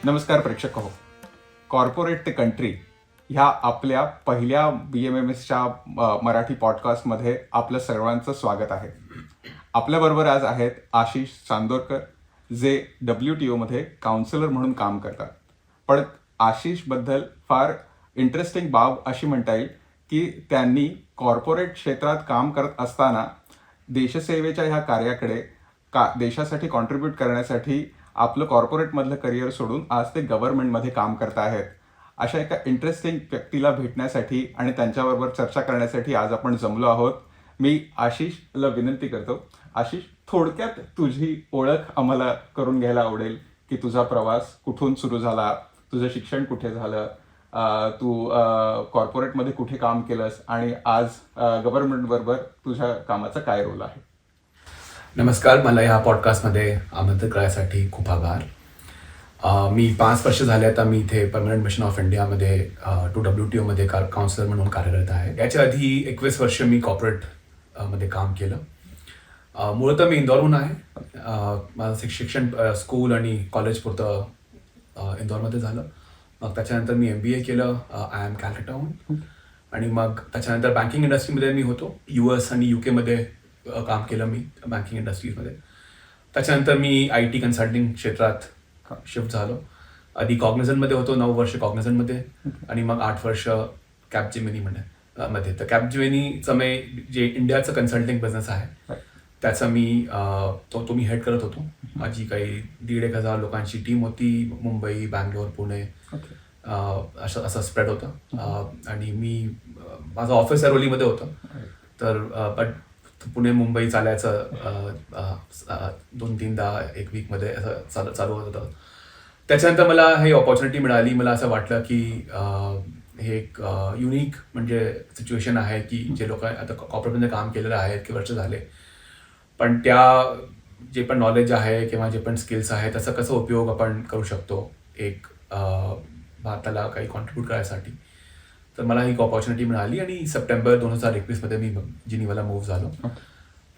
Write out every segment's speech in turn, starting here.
नमस्कार प्रेक्षक हो. कॉर्पोरेट ते कंट्री ह्या आपल्या पहिल्या BMMSच्या मराठी पॉडकास्टमध्ये आपलं सर्वांचं स्वागत आहे. आपल्याबरोबर आज आहेत आशिष चांदोरकर, जे WTOमध्ये काउन्सिलर म्हणून काम करतात. पण आशिषबद्दल फार इंटरेस्टिंग बाब अशी म्हणता येईल की त्यांनी कॉर्पोरेट क्षेत्रात काम करत असताना देशसेवेच्या ह्या कार्याकडे देशासाठी कॉन्ट्रीब्यूट करण्यासाठी आपलं कॉर्पोरेटमधलं करिअर सोडून आज ते गव्हर्नमेंटमध्ये काम करत आहेत. अशा एका इंटरेस्टिंग व्यक्तीला भेटण्यासाठी आणि त्यांच्याबरोबर चर्चा करण्यासाठी आज आपण जमलो आहोत. मी आशिषला विनंती करतो, आशिष, थोडक्यात तुझी ओळख आम्हाला करून घ्यायला आवडेल की तुझा प्रवास कुठून सुरू झाला, तुझं शिक्षण कुठे झालं, तू कॉर्पोरेटमध्ये कुठे काम केलंस आणि आज गव्हर्नमेंटबरोबर तुझ्या कामाचा काय रोल आहे. नमस्कार, मला ह्या पॉडकास्टमध्ये आमंत्रित करण्यासाठी खूप आभार. मी 5 वर्ष झाले आता मी इथे परमनंट मिशन ऑफ इंडियामध्ये WTOमध्ये काउन्सिलर म्हणून कार्यरत आहे. याच्या आधी 21 वर्ष मी कॉर्पोरेट मध्ये काम केलं. मूळतः मी इंदौरहून आहे. माझं शिक्षण स्कूल आणि कॉलेज पुरतं इंदौरमध्ये झालं. मग त्याच्यानंतर मी MBA केलं IIM कॅलकटाहून आणि मग त्याच्यानंतर बँकिंग इंडस्ट्रीमध्ये मी होतो. US आणि UK मध्ये काम केलं मी बँकिंग इंडस्ट्रीजमध्ये. त्याच्यानंतर मी IT कन्सल्टिंग क्षेत्रात शिफ्ट झालो. आधी कॉग्निझंटमध्ये होतो 9 वर्ष कॉग्निझंटमध्ये आणि मग 8 वर्ष कॅपजेमिनीमध्ये. तर कॅपजेमिनीचं मी जे इंडियाचं कन्सल्टिंग बिझनेस आहे त्याचा मी तो मी हेड करत होतो. माझी काही 1,500 लोकांची टीम होती. मुंबई, बँगलोर, पुणे असं स्प्रेड होतं. आणि मी माझं ऑफिस ऐरोलीमध्ये होतं. तर पुणे मुंबई चालायचं 2-3दा एक वीकमध्ये असं चालू होत होतं. त्याच्यानंतर मला हे ऑपॉर्च्युनिटी मिळाली. मला असं वाटलं की हे एक युनिक म्हणजे सिच्युएशन आहे की जे लोक आता कॉर्पोरेटमध्ये काम केलेलं आहे की वर्ष झाले, पण त्या जे पण नॉलेज आहे किंवा जे पण स्किल्स आहे त्याचा कसा उपयोग आपण करू शकतो एक भारताला काही कॉन्ट्रीब्यूट करायसाठी. तर मला ही ऑपॉर्च्युनिटी मिळाली आणि सप्टेंबर 2021मध्ये मी जिनिव्हाला मूव्ह झालो.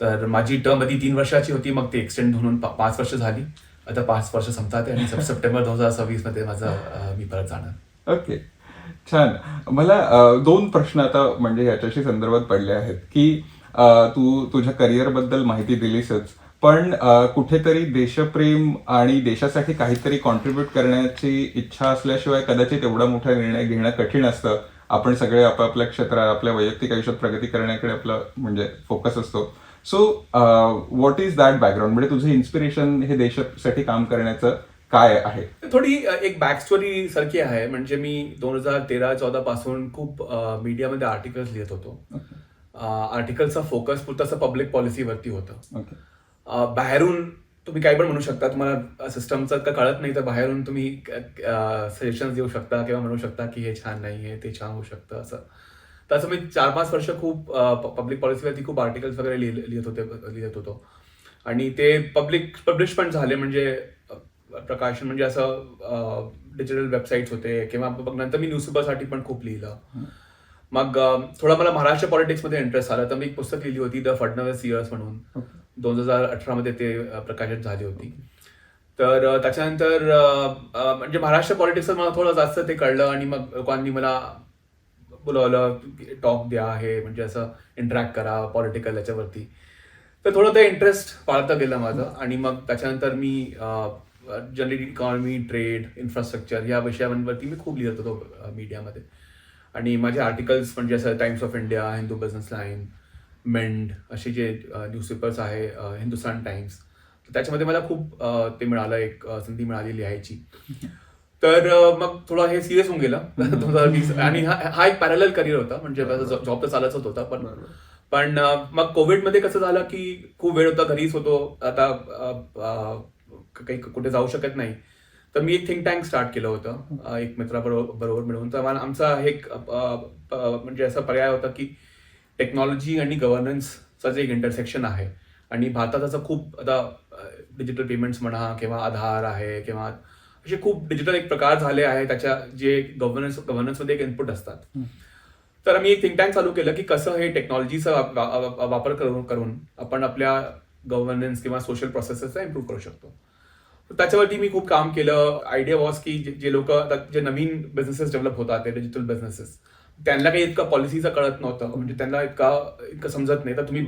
तर माझी टर्म आधी 3 वर्षाची होती, मग ती एक्सटेंड होऊन 5 वर्ष झाली. आता 5 वर्ष संपतात आणि सप्टेंबर 2026मध्ये मी परत जाणार. ओके, छान. मला 2 प्रश्न आता म्हणजे ह्याच्याशी संदर्भात पडले आहेत की तू तुझ्या करिअरबद्दल माहिती दिलीसच, पण कुठेतरी देशप्रेम आणि देशासाठी काहीतरी कॉन्ट्रीब्यूट करण्याची इच्छा असल्याशिवाय कदाचित एवढा मोठा निर्णय घेणं कठीण असतं. आपण सगळे आपापल्या क्षेत्रात आपल्या वैयक्तिक आयुष्यात प्रगती करण्याकडे आपलं म्हणजे फोकस असतो. So what is that background, म्हणजे तुझं इन्स्पिरेशन हे देशासाठी काम करण्याचं काय आहे? थोडी एक बॅक स्टोरी सारखी आहे. म्हणजे मी 2013-14 पासून खूप मीडियामध्ये आर्टिकल्स लिहित होतो. आर्टिकलचा फोकस पुरतं पब्लिक पॉलिसीवरती होतं. बाहेरून तुम्ही काही पण म्हणू शकता, तुम्हाला सिस्टमचं का कळत नाही तर बाहेरून तुम्ही सजेशन्स देऊ शकता किंवा म्हणू शकता की हे छान नाही आहे, ते छान होऊ शकतं असं. तसं मी 4-5 वर्ष खूप पब्लिक पॉलिसीवरती खूप आर्टिकल्स वगैरे लिहित होतो आणि ते पब्लिश पण झाले. म्हणजे प्रकाशन म्हणजे असं डिजिटल वेबसाईट्स होते किंवा नंतर मी न्यूजपेपरसाठी पण खूप लिहिलं. मग थोडा मला महाराष्ट्र पॉलिटिक्समध्ये इंटरेस्ट आला, तर मी एक पुस्तक लिहिली होती द फडणवीस इयर्स म्हणून. 2018मध्ये ते प्रकाशित झाली होती. तर त्याच्यानंतर म्हणजे महाराष्ट्र पॉलिटिक्सचं मला थोडं जास्त ते कळलं आणि मग लोकांनी मला बोलवलं, टॉक द्या, हे म्हणजे असं इंटरॅक्ट करा पॉलिटिकल याच्यावरती. तर थोडं ते इंटरेस्ट वाढतं गेलं माझं. आणि मग त्याच्यानंतर मी जनरली इकॉनॉमी, ट्रेड, इन्फ्रास्ट्रक्चर या विषयांवरती मी खूप लिहित होतो मीडियामध्ये. आणि माझे आर्टिकल्स म्हणजे असं Times of India, Hindu business line, मेंड असे जे न्यूजपेपर्स आहे, हिंदुस्तान टाइम्स, त्याच्यामध्ये मला खूप ते मिळालं, एक संधी मिळाली लिहायची. तर मग थोडं हे सिरियस होऊन गेलं 2020. आणि हा एक पॅरलल करिअर होता. म्हणजे जॉब तर चालतच होता, पण मग कोविडमध्ये कसं झालं की खूप वेळ होता, घरीच होतो, आता काही कुठे जाऊ शकत नाही. तर मी एक थिंक टँक स्टार्ट केलं होतं एक मित्राबरोबर मिळून. तर मला आमचा एक म्हणजे असा पर्याय होता की टेक्नॉलॉजी आणि गव्हर्नन्सचं जे एक इंटरसेक्शन आहे आणि भारतात असं खूप आता डिजिटल पेमेंट्स म्हणा किंवा आधार आहे किंवा असे खूप डिजिटल एक प्रकार झाले आहे त्याच्या जे गव्हर्नन्समध्ये एक इनपुट असतात. तर आम्ही एक थिंक टँक चालू केलं की कसं हे टेक्नॉलॉजीचा वापर करून आपण आपल्या गव्हर्नन्स किंवा सोशल प्रोसेसेसचा इम्प्रूव्ह करू शकतो. त्याच्यावरती मी खूप काम केलं. आयडिया वॉज की जे लोक जे नवीन बिझनेसेस डेव्हलप होतात, ते डिजिटल बिझनेसेस, त्यांना काही इतकं पॉलिसीचं कळत नव्हतं, म्हणजे त्यांना इतकं समजत नाही. तर तुम्ही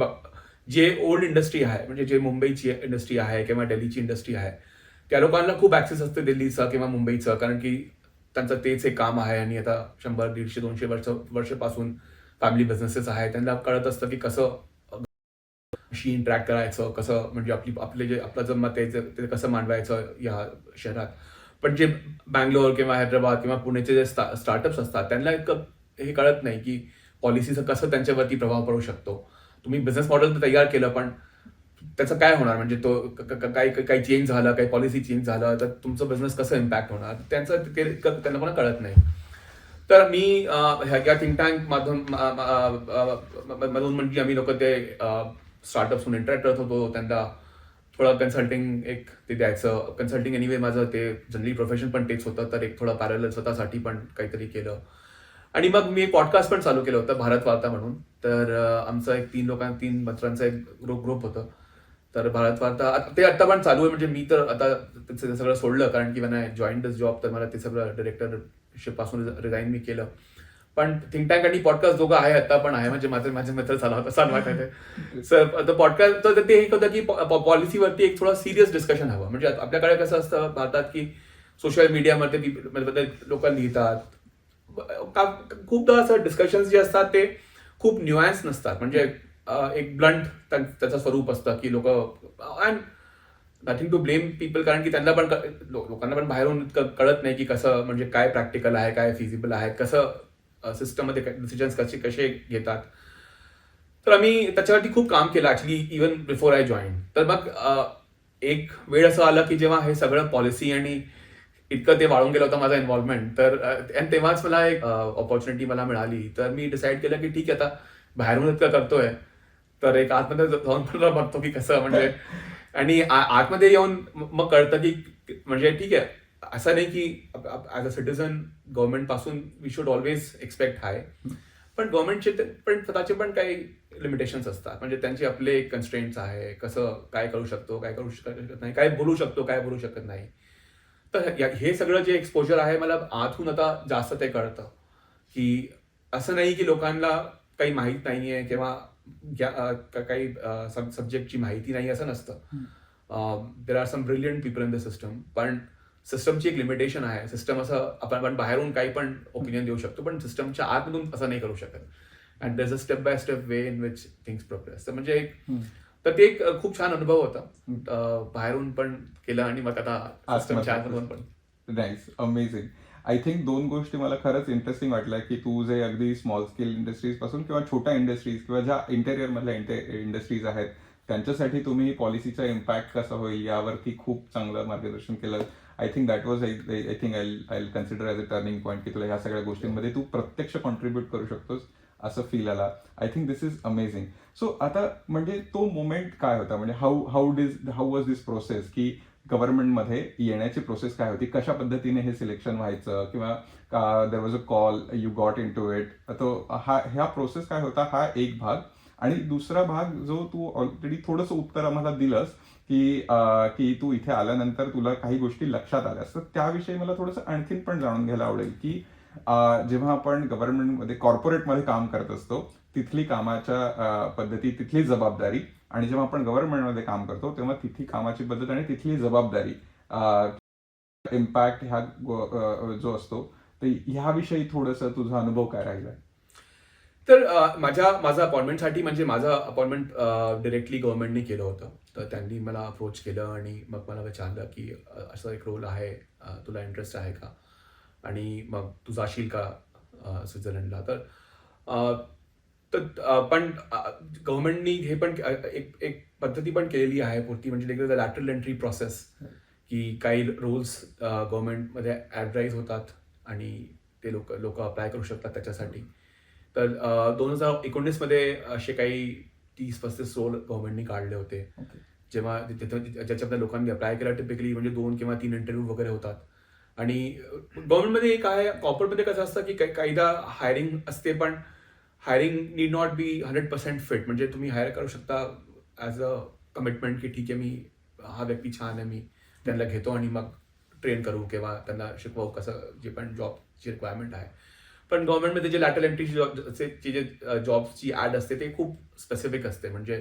जे ओल्ड इंडस्ट्री आहे, म्हणजे जे मुंबईची इंडस्ट्री आहे किंवा दिल्लीची इंडस्ट्री आहे, त्या लोकांना खूप ऍक्सेस असते दिल्लीचं किंवा मुंबईचं, कारण की त्यांचं तेच एक काम आहे आणि आता 100, 150, 200 वर्षापासून फॅमिली बिझनेसेस आहे. त्यांना कळत असतं की कसं मशीन ट्रॅक करायचं, कसं म्हणजे आपलं जे मत आहे ते कसं मांडवायचं या शहरात. पण जे बँगलोर किंवा हैदराबाद किंवा पुणेचे जे स्टार्टअप्स असतात, त्यांना इतकं हे कळत नाही की पॉलिसीचा कसं त्यांच्यावरती प्रभाव पडू शकतो. तुम्ही बिझनेस मॉडेल तर तयार केलं, पण त्याचं काय होणार, म्हणजे तो काही चेंज झालं, काही पॉलिसी चेंज झालं तर तुमचं बिझनेस कसं इम्पॅक्ट होणार, त्यांना पण कळत नाही. तर मी ह्या थिंक टँक मधून म्हणजे आम्ही लोक ते स्टार्टअप्सहून इंटरॅक्ट करत होतो. त्यांना थोडं कन्सल्टिंग एक ते द्यायचं. कन्सल्टिंग एनिवे माझं ते जनरली प्रोफेशन पण तेच होतं, तर एक थोडं पॅरलल स्वतःसाठी पण काहीतरी केलं. आणि मग मी एक पॉडकास्ट पण चालू केलं होतं, भारत वार्ता म्हणून. तर आमचं एक 3 मित्रांचं एक ग्रुप होतं. तर भारत वार्ता ते आता पण चालू आहे. म्हणजे मी तर आता ते सगळं सोडलं, कारण की मला जॉईन दिस जॉब, तर मला ते सगळं डिरेक्टरशिप पासून रिझाईन मी केलं. पण थिंक टँक आणि पॉडकास्ट दोघं आहे, आता पण आहे. म्हणजे माझे मित्र चालवत आहे. सर पॉडकास्ट तर ते एक होतं की पॉलिसीवरती एक थोडं सिरियस डिस्कशन हवं. म्हणजे आपल्याकडे कसं असतं भारतात की सोशल मीडियामध्ये लोक लिहितात. खूपदा असं डिस्कशन्स जे असतात ते खूप न्यूॲन्स नसतात. म्हणजे एक ब्लंट त्याचं स्वरूप असतं की लोक, and nothing to blame people, कारण की त्यांना पण लोकांना पण बाहेरून इतकं कळत नाही की कसं, म्हणजे काय प्रॅक्टिकल आहे, काय फिजिबल आहे, कसं सिस्टममध्ये डिसिजन्स कसे घेतात. तर आम्ही त्याच्यावरती खूप काम केलं actually, even before I join. तर मग एक वेळ असं आला की जेव्हा हे सगळं पॉलिसी आणि इतकं ते वाढून गेलं होतं माझं इन्व्हॉल्वमेंट, तर आणि तेव्हाच मला एक ऑपॉर्च्युनिटी मला मिळाली. तर मी डिसाईड केलं की ठीक आहे, आता बाहेरून इतकं करतोय, तर एक आतमध्ये जाऊन पण बघतो की कसं, म्हणजे आणि आतमध्ये येऊन मग कळतं की म्हणजे ठीक आहे, असं नाही की ऍज अ सिटीजन गव्हर्नमेंट पासून वी शुड ऑलवेज एक्सपेक्ट हाय, पण गव्हर्नमेंटचे पण स्वतःचे पण काही लिमिटेशन्स असतात. म्हणजे त्यांचे आपले कन्स्ट्रेंट्स आहे, कसं काय करू शकतो, काय करू शकत नाही, काय बोलू शकतो, काय बोलू शकत नाही. तर हे सगळं जे एक्सपोजर आहे, मला आतून आता जास्त ते कळतं की असं नाही की लोकांना काही माहीत नाहीये किंवा काही सब्जेक्टची माहिती नाही, असं नसतं. There are some brilliant people in the system, पण सिस्टमची एक लिमिटेशन आहे. सिस्टम असं आपण बाहेरून काही पण ओपिनियन देऊ शकतो, पण सिस्टमच्या आतमधून असं नाही करू शकत. And there's a step by step way in which things progress. तर म्हणजे तर ते एक खूप छान अनुभव होता. बाहेरून पण केलं आणि मग आता सिस्टमच्या आतमधून पण. Nice, amazing. आय थिंक 2 गोष्टी मला खरंच इंटरेस्टिंग वाटल्या की तू जे अगदी स्मॉल स्केल इंडस्ट्रीज पासून किंवा छोट्या इंडस्ट्रीज किंवा ज्या इंटेरियर मधल्या इंडस्ट्रीज आहेत, त्यांच्यासाठी तुम्ही पॉलिसीचा इम्पॅक्ट कसा होईल यावरती खूप चांगलं मार्गदर्शन केलं. I think that was I think I consider as a turning point की तुला ह्या सगळ्या गोष्टींमध्ये तू प्रत्यक्ष कॉन्ट्रीब्युट करू शकतोस असं फील आला. I think this is amazing. So आता म्हणजे तो मोमेंट काय होता, म्हणजे हाऊ वॉज दिस प्रोसेस की गव्हर्नमेंटमध्ये येण्याची प्रोसेस काय होती, कशा पद्धतीने हे सिलेक्शन व्हायचं, किंवा there was a call, you got into it. तो ह्या प्रोसेस काय होता, हा एक भाग. आणि दुसरा भाग जो तू ऑलरेडी थोडंसं उत्तर आम्हाला दिलंस की तू इथे आल्यानंतर तुला काही गोष्टी लक्षात आल्यास, तर त्याविषयी मला थोडंसं आणखीन पण जाणून घ्यायला आवडेल की जेव्हा आपण गव्हर्नमेंटमध्ये कॉर्पोरेटमध्ये काम करत असतो, तिथली कामाच्या पद्धती, तिथली जबाबदारी, आणि जेव्हा आपण गव्हर्नमेंटमध्ये काम करतो तेव्हा तिथली कामाची पद्धत आणि तिथली जबाबदारी, इम्पॅक्ट जो असतो, तर ह्याविषयी थोडंसं तुझा अनुभव काय राहिला? तर माझं अपॉइंटमेंटसाठी, म्हणजे माझं अपॉइंटमेंट डिरेक्टली गव्हर्नमेंटने केलं होतं. तर त्यांनी मला अप्रोच केलं आणि मग मला विचारलं की असं एक रोल आहे, तुला इंटरेस्ट आहे का, आणि मग तू जाशील का स्वित्झर्लंडला. तर अ, तर पण गव्हर्नमेंटनी हे पण एक पद्धती पण केलेली आहे पुरती, म्हणजे लॅटरल एंट्री प्रोसेस, की काही रोल्स गव्हर्नमेंटमध्ये ॲडव्हर्टाईज होतात आणि ते लोक अप्लाय करू शकतात त्याच्यासाठी. तर 2019 मध्ये असे काही 30-35 रोल गव्हर्नमेंटने काढले होते. जेव्हा ज्याच्यामध्ये लोकांनी अप्लाय केला, टिपिकली म्हणजे 2 किंवा 3 इंटरव्ह्यू वगैरे होतात. आणि गव्हर्नमेंटमध्ये एक आहे, कॉर्पोरेटमध्ये कसं असतं की काहीदा हायरिंग असते, पण hiring need not be 100% fit. म्हणजे तुम्ही हायर करू शकता ॲज अ कमिटमेंट की ठीक आहे, मी हा व्यक्ती छान आहे, मी त्यांना घेतो आणि मग ट्रेन करू किंवा त्यांना शिकवू कसं जे पण जॉबची रिक्वायरमेंट आहे. पण गव्हर्नमेंटमध्ये जे लॅटरल एंट्रीची जे जॉबची ॲड असते ते खूप स्पेसिफिक असते. म्हणजे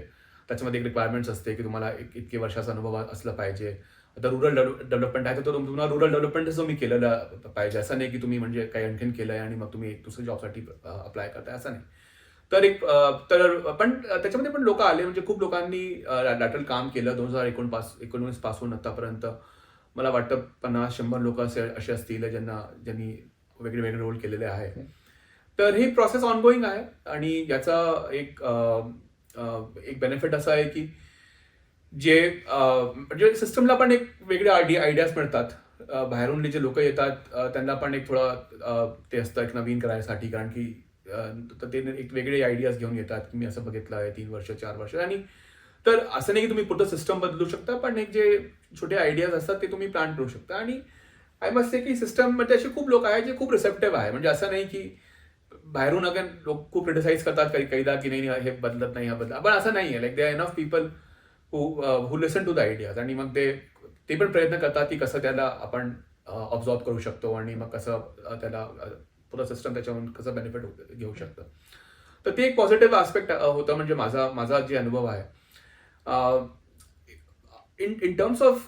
त्याच्यामध्ये एक रिक्वायरमेंट्स असते की तुम्हाला इतके वर्षाचा अनुभव असला पाहिजे. आता रुरल डेव्हलपमेंट आहे तर तुम्हाला रुरल डेव्हलपमेंटच तुम्ही केलेलं पाहिजे. असं नाही की तुम्ही म्हणजे काही आणखीन केलंय आणि मग तुम्ही दुसऱ्या जॉबसाठी अप्लाय करताय, असं नाही. तर पण त्याच्यामध्ये पण लोक आले, म्हणजे खूप लोकांनी लॅटरल काम केलं 2019 पासून आतापर्यंत. मला वाटतं 50-100 लोक असे असतील ज्यांनी वेगळे वेगळे रोल केलेले आहेत. तर ही प्रोसेस ऑनगोईंग आहे आणि याचा एक बेनिफिट असा आहे की म्हणजे सिस्टमला पण एक वेगळे आयडियाज मिळतात. बाहेरून जे लोक येतात त्यांना पण एक थोडं ते असतं एक नवीन करायसाठी, कारण की तर ते एक वेगळे आयडियाज घेऊन येतात की मी असं बघितलं आहे 3 वर्ष 4 वर्ष. आणि तर असं नाही की तुम्ही पूर्ण सिस्टम बदलू शकता, पण एक जे छोटे आयडियाज असतात ते तुम्ही प्लॅन करू शकता. आणि आय मस्ट से की सिस्टममध्ये असे खूप लोक आहेत जे खूप रिसेप्टिव्ह आहे. म्हणजे असं नाही की बाहेरून अगेन लोक खूप क्रिटिसाइज करतात काहीदा की नाही हे बदलत नाही, हा बदलत, पण असं नाही आहे. Like they are enough people who listen to the ideas आणि मग ते पण प्रयत्न करतात की कसं त्याला आपण ऑब्झॉर्व करू शकतो आणि मग कसं त्याला पुरा सिस्टम त्याच्यावरून कसं बेनिफिट घेऊ शकतं. तर ते एक पॉझिटिव्ह आस्पेक्ट होतं. म्हणजे माझा जे अनुभव आहे इन टर्म्स ऑफ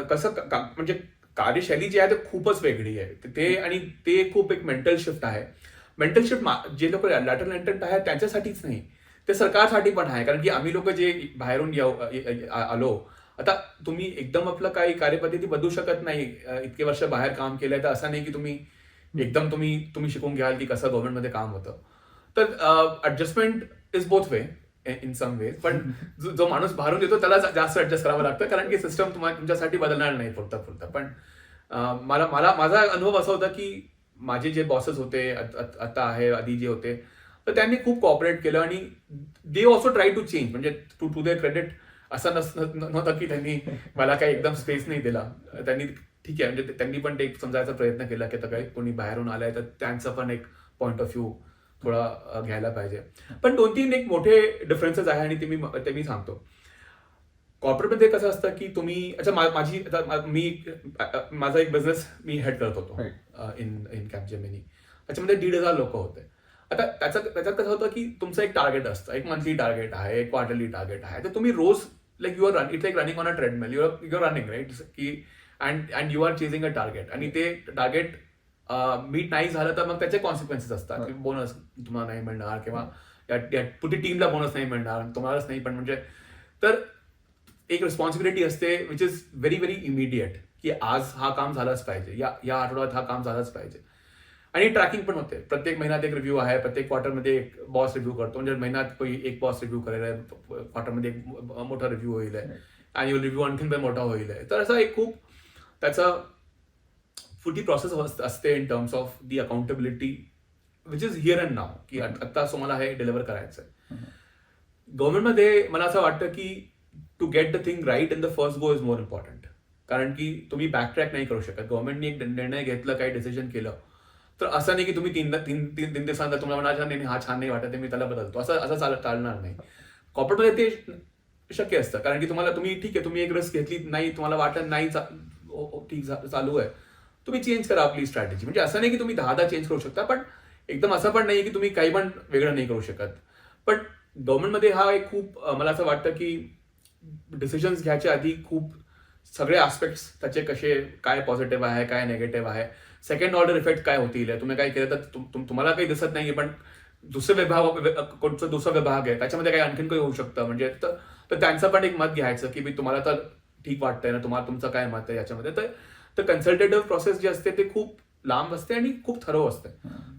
कसं म्हणजे कार्यशैली जी आहे ते खूपच वेगळी आहे. आणि ते खूप एक मेंटल शिफ्ट आहे. मेंटल शिफ्ट जे लोक लॅटरल एंट्रंट आहेत त्यांच्यासाठीच नाही, ते सरकारसाठी पण आहे. कारण की आम्ही लोक जे बाहेरून आलो, आता तुम्ही एकदम आपलं काही कार्यपद्धती बदलू शकत नाही. इतके वर्ष बाहेर काम केलंय तर असं नाही की एकदम तुम्ही शिकून घ्याल की कसं गव्हर्नमेंटमध्ये काम होतं. तर adjustment is both way in some ways. पण जो माणूस बाहेरून येतो त्याला जास्त ऍडजस्ट करावं लागतं, कारण की सिस्टम तुमच्यासाठी बदलणार नाही पुरता. पण माझा अनुभव असा होता की माझे जे बॉसेस होते आता आहे, आधी जे होते, तर त्यांनी खूप कॉपरेट केलं आणि they also try to change. म्हणजे टू देअर क्रेडिट असं नव्हतं की त्यांनी मला काही एकदम स्पेस नाही दिला. त्यांनी ठीक आहे, म्हणजे त्यांनी पण ते समजायचा प्रयत्न केला की आता काही कोणी बाहेरून आलाय तर त्यांचा पण एक पॉईंट ऑफ व्ह्यू थोडा घ्यायला पाहिजे. पण 2-3 एक मोठे डिफरन्सेस आहे आणि ते मी सांगतो. कॉर्पोरेटमध्ये कसं असतं की तुम्ही माझा एक बिझनेस मी हेड करत होतो इन कॅपजेमिनी. त्याच्यामध्ये 1,500 लोक होते. आता त्याच्यात कसं होतं की तुमचं एक टार्गेट असतं, एक मंथली टार्गेट आहे, एक क्वार्टरली टार्गेट आहे. तर तुम्ही रोज like you are it's like running on a treadmill. You are running right की and you are chasing a target. आणि ते टार्गेट मीट नाही झालं तर मग त्याचे कॉन्सिक्वेन्सेस असतात. बोनस तुम्हाला नाही मिळणार किंवा पुढे टीमला बोनस नाही मिळणार, तुम्हालाच नाही. पण म्हणजे तर एक रिस्पॉन्सिबिलिटी असते which is very very immediate की आज हा काम झालाच पाहिजे, या आठवड्यात हा काम झालाच पाहिजे. आणि ट्रॅकिंग पण होते. प्रत्येक महिन्यात एक रिव्ह्यू आहे, प्रत्येक क्वार्टरमध्ये एक बॉस रिव्ह्यू करतो. म्हणजे महिन्यात एक बॉस रिव्ह्यू करेल आहे, क्वार्टरमध्ये एक मोठा रिव्ह्यू होईल आहे, अॅन्युअल रिव्ह्यू आणखीन पण मोठा होईल आहे. तर असं एक खूप त्याचा पुढची प्रोसेस असते in terms of the accountability which is here and now, की आता तुम्हाला हे डिलिव्हर करायचं आहे. गव्हर्नमेंटमध्ये मला असं वाटतं की to get the thing right in the first go is more important. कारण की तुम्ही बॅकट्रॅक नाही करू शकत. गव्हर्नमेंटने एक निर्णय घेतला, काही डिसिजन केलं, तर असं नाही की तुम्ही तीन दिवसांनंतर तुम्हाला म्हणाल नाही हा छान नाही वाटत मी त्याला बदलतो, असं चालणार नाही. कॉर्पोरेटमध्ये ते शक्य असतं, कारण की तुम्ही ठीक आहे, तुम्ही एक रिस्क घेतली नाही, तुम्हाला वाटत नाही ठीक चालू आहे, तुम्ही चेंज करा आपली स्ट्रॅटेजी. म्हणजे असं नाही की तुम्ही 10 चेंज करू शकता, पण एकदम असं पण नाही की तुम्ही काही पण वेगळं नाही करू शकत. पण गव्हर्नमेंटमध्ये हा एक खूप मला असं वाटतं की डिसिजन्स घ्यायच्या आधी खूप सगळे आस्पेक्ट्स त्याचे कसे, काय पॉझिटिव्ह आहे, काय निगेटिव्ह आहे, सेकंड ऑर्डर इफेक्ट काय होतील, तुम्ही काय केलं तर तुम्हाला काही दिसत नाहीये, पण कोणचा दुसरा विभाग आहे त्याच्यामध्ये काही आणखीन काही होऊ शकतं. म्हणजे तर त्यांचं पण एक मत घ्यायचं की तुम्हाला तर ठीक वाटतंय ना, तुमचं काय मत आहे याच्यामध्ये. तर कन्सल्टेटिव्ह प्रोसेस जी असते ते खूप लांब असते आणि खूप थरो असते.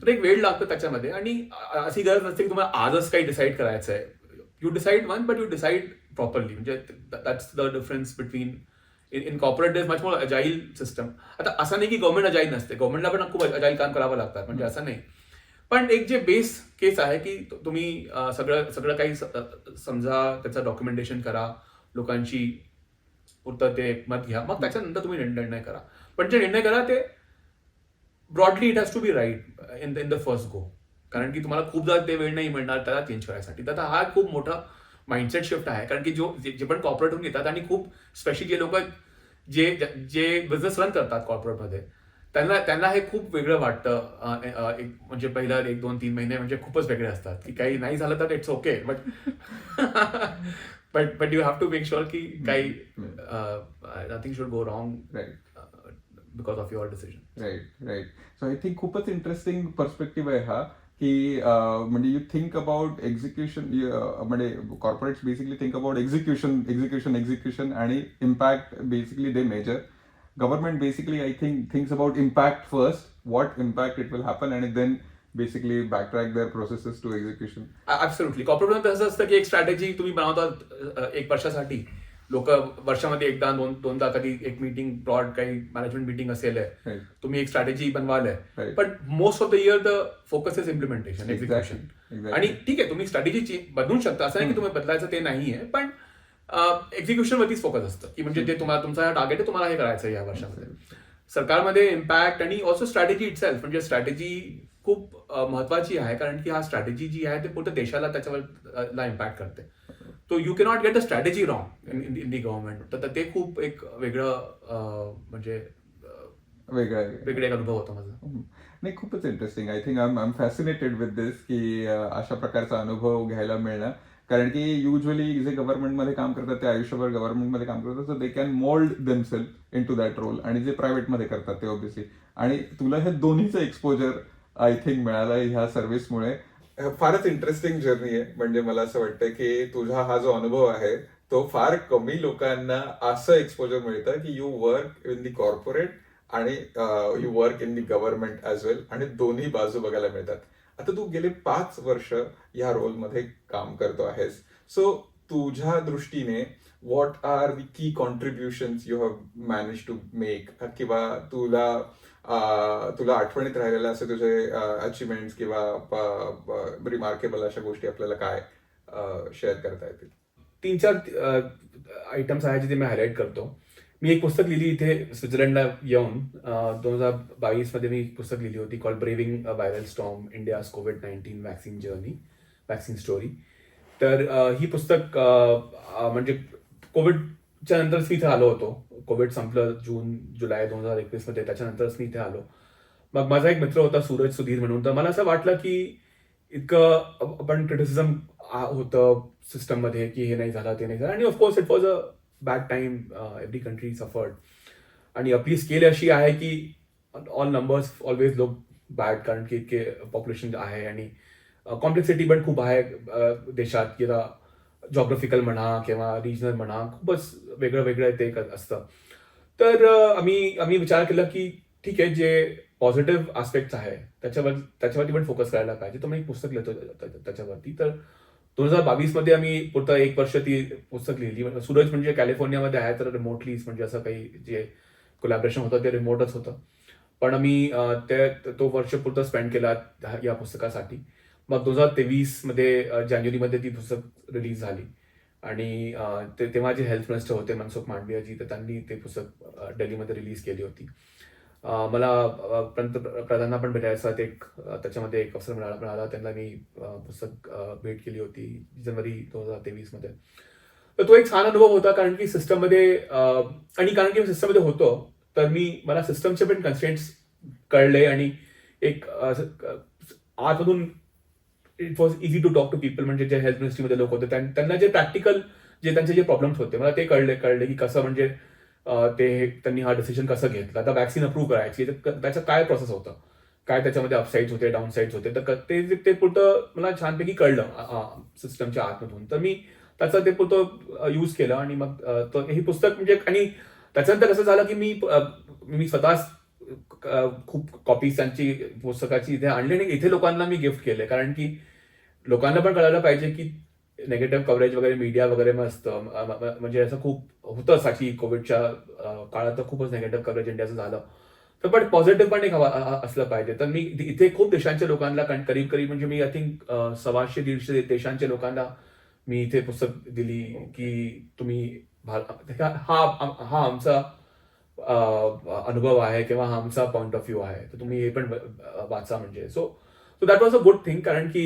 तर एक वेळ लागतो त्याच्यामध्ये. आणि अशी गरज नसते की तुम्हाला आजच काही डिसाईड करायचं आहे. You decide one, but you decide properly. म्हणजे that's the difference between in corporate is much more agile system. आता असं नाही की गव्हर्नमेंट अजाईल नसते, गव्हर्नमेंटला पण खूप अजाईल काम करावं लागतात, म्हणजे असं नाही. पण एक जे बेस केस आहे की तुम्ही सगळं काही समजा, त्याचं डॉक्युमेंटेशन करा, लोकांची पुरतं ते मत घ्या, मग त्याच्यानंतर तुम्ही निर्णय करा. पण जे निर्णय करा ते broadly it has to be right in the first go. कारण की तुम्हाला खूप जास्त ते वेळ नाही मिळणार त्याला चेंज करायसाठी. तर हा खूप मोठा माइंडसेट शिफ्ट आहे. कारण की जे पण कॉर्पोरेटहून येतात आणि खूप स्पेशली जे लोक जे जे बिझनेस रन करतात कॉर्पोरेटमध्ये त्यांना हे खूप वेगळं वाटतं. म्हणजे पहिला 1-2-3 महिने म्हणजे खूपच वेगळे असतात की काही नाही झालं तर it's okay but but you have to make sure की काही nothing should go wrong because of your decision. Right. So I think खूपच इंटरेस्टिंग पर्स्पेक्टिव्ह आहे हा की म्हणजे यू थिंक अबाउट एक्झिक्युशन, म्हणजे corporates basically think about execution आणि impact basically they measure. Government basically I think thinks about impact first, what impact it will happen, आणि then basically backtrack their processes to execution. Absolutely. कॉर्पोरेटमध्ये असं असतं की एक strategy तुम्ही बनवता 1 वर्षासाठी. लोक वर्षामध्ये एकदा दोनदा कधी एक मीटिंग, ब्रॉड काही मॅनेजमेंट मीटिंग असेल, तुम्ही एक स्ट्रॅटेजी बनवायला, पण most of the year the focus is implementation, execution. आणि ठीक आहे, तुम्ही स्ट्रॅटेजी बदलू शकता, असं नाही की तुम्ही बदलायचं ते नाहीये, पण एक्झिक्युशन वरतीच फोकस असतं की म्हणजे ते तुम्हाला तुमचा टार्गेट आहे, तुम्हाला हे करायचं या वर्षामध्ये. सरकारमध्ये इम्पॅक्ट आणि ऑल्सो स्ट्रॅटेजी इटसेल्फ, म्हणजे स्ट्रॅटेजी खूप महत्वाची आहे, कारण की हा स्ट्रॅटेजी जी आहे ते पूर्ण देशाला त्याच्यावर इम्पॅक्ट करते. तो you cannot get a strategy wrong in the government. तर ते खूप एक वेगळं म्हणजे वेगळे एक अनुभव होता माझा. नाही, खूपच interesting. I think I am fascinated with this की अशा प्रकारचा अनुभव घ्यायला मिळणं. कारण की युजली जे गव्हर्नमेंटमध्ये काम करतात ते आयुष्यभर गव्हर्नमेंटमध्ये काम करतात, so they can mould themselves into that role. आणि जे प्रायव्हेटमध्ये करतात ते ऑब्व्हियसली. आणि तुला हे दोन्हीचं एक्सपोजर आय थिंक मिळालं ह्या सर्व्हिसमुळे. फारच इंटरेस्टिंग जर्नी आहे. म्हणजे मला असं वाटतं की तुझा हा जो अनुभव आहे तो फार कमी लोकांना असं एक्सपोजर मिळतं की you work in the corporate आणि you work in the government as well, आणि दोन्ही बाजू बघायला मिळतात. आता तू गेले 5 वर्ष या रोलमध्ये काम करतो आहेस. सो तुझ्या दृष्टीने what are the key contributions you have manage to make, किंवा तुला आठवणीत राहिलेल्या असे तुझे अचिव्हमेंट्स किंवा रिमार्केबल अशा गोष्टी आपल्याला काय शेअर करता येतील? 3-4 आयटम्स आहेत जिथे मी हायलाईट करतो. मी एक पुस्तक लिहिली इथे स्वित्झर्लंडला येऊन 2022 मध्ये. मी एक पुस्तक लिहिली होती कॉल्ड ब्रेविंग अ व्हायरल स्टॉर्म, इंडियाज कोविड-19 वॅक्सिन जर्नी, वॅक्सिन स्टोरी. तर ही पुस्तक म्हणजे कोविडच्या नंतरच मी इथे आलो होतो. कोविड संपलं जुलै 2021 मध्ये, त्याच्यानंतरच मी इथे आलो. मग माझा एक मित्र होता सूरज सुधीर म्हणून. तर मला असं वाटलं की इतकं आपण क्रिटिसिझम होतं सिस्टममध्ये की हे नाही झालं, ते नाही झालं. आणि of course it was a bad time, every country suffered. आणि आपली स्केल अशी आहे की all numbers always look bad, कारण की इतके पॉप्युलेशन आहे आणि कॉम्प्लेक्सिटी पण खूप आहे देशात, किंवा जॉग्राफिकल म्हणा किंवा रिजनल म्हणा, खूपच वेगळं वेगळं ते असतं. तर आम्ही विचार केला की ठीक आहे, जे पॉझिटिव्ह आस्पेक्ट आहे त्याच्यावरती पण फोकस करायला पाहिजे. तर मी एक पुस्तक लिहितो त्याच्यावरती. तर 2022 मध्ये आम्ही पुढचं 1 वर्ष ती पुस्तक लिहिली. सूरज म्हणजे कॅलिफोर्नियामध्ये आहे, तर रिमोटलीच, म्हणजे असं काही जे कोलॅबरेशन होतं ते रिमोटच होतं. पण आम्ही तो वर्ष पुरतं स्पेंड केला या पुस्तकासाठी. मग 2023 मध्ये जानेवारीमध्ये ती पुस्तक रिलीज झाली. आणि तेव्हा जे हेल्थ मिनिस्टर होते मनसुख मांडवियाजी, तर त्यांनी ते पुस्तक दिल्लीमध्ये रिलीज केली होती. मला पंतप्रधानांना पण भेटायचा त्याच्यामध्ये एक अवसर मिळाला. त्यांना मी पुस्तक भेट केली होती जानेवारी 2023 मध्ये. तर तो एक छान अनुभव होता, कारण की सिस्टममध्ये आणि कारण की सिस्टममध्ये होतो, तर मला सिस्टमचे पण कन्स्ट्रेंट्स कळले. आणि एक आतमधून it was easy to talk to people. म्हणजे जे हेल्थ मिनिस्ट्रीमध्ये लोक होते त्यांना जे प्रॅक्टिकल त्यांचे जे प्रॉब्लेम्स होते मला ते कळले की कसं, म्हणजे त्यांनी हा डिसिजन कसं घेतला. आता वॅक्सिन अप्रूव्ह करायची, तर त्याचं काय प्रोसेस होतं, काय त्याच्यामध्ये अपसाईड्स होते, डाऊनसाईड्स होते, तर ते पुरतं मला छानपैकी कळलं सिस्टमच्या आतमधून. तर मी त्याचं ते पुरतं यूज केलं. आणि मग हे पुस्तक म्हणजे, आणि त्याच्यानंतर कसं झालं की मी स्वतःच खूप कॉपीज त्यांची पुस्तकाची इथे आणली आणि इथे लोकांना मी गिफ्ट केले. कारण की लोकांना पण कळायला पाहिजे की नेगेटिव्ह कव्हरेज वगैरे मीडिया वगैरे असतं. म्हणजे असं खूप होतं साठी कोविडच्या काळात, तर खूपच नेगेटिव्ह कव्हरेज इंडियाचं झालं. तर पण पॉझिटिव्ह पण एक असलं पाहिजे. तर मी इथे खूप देशांच्या लोकांना, करीब म्हणजे मी आय थिंक 100-150 देशांच्या लोकांना मी इथे पुस्तक दिली की तुम्ही हा आमचा अनुभव आहे किंवा हा आमचा पॉइंट ऑफ व्ह्यू आहे, तर तुम्ही हे पण वाचा. म्हणजे so that was a good thing. कारण की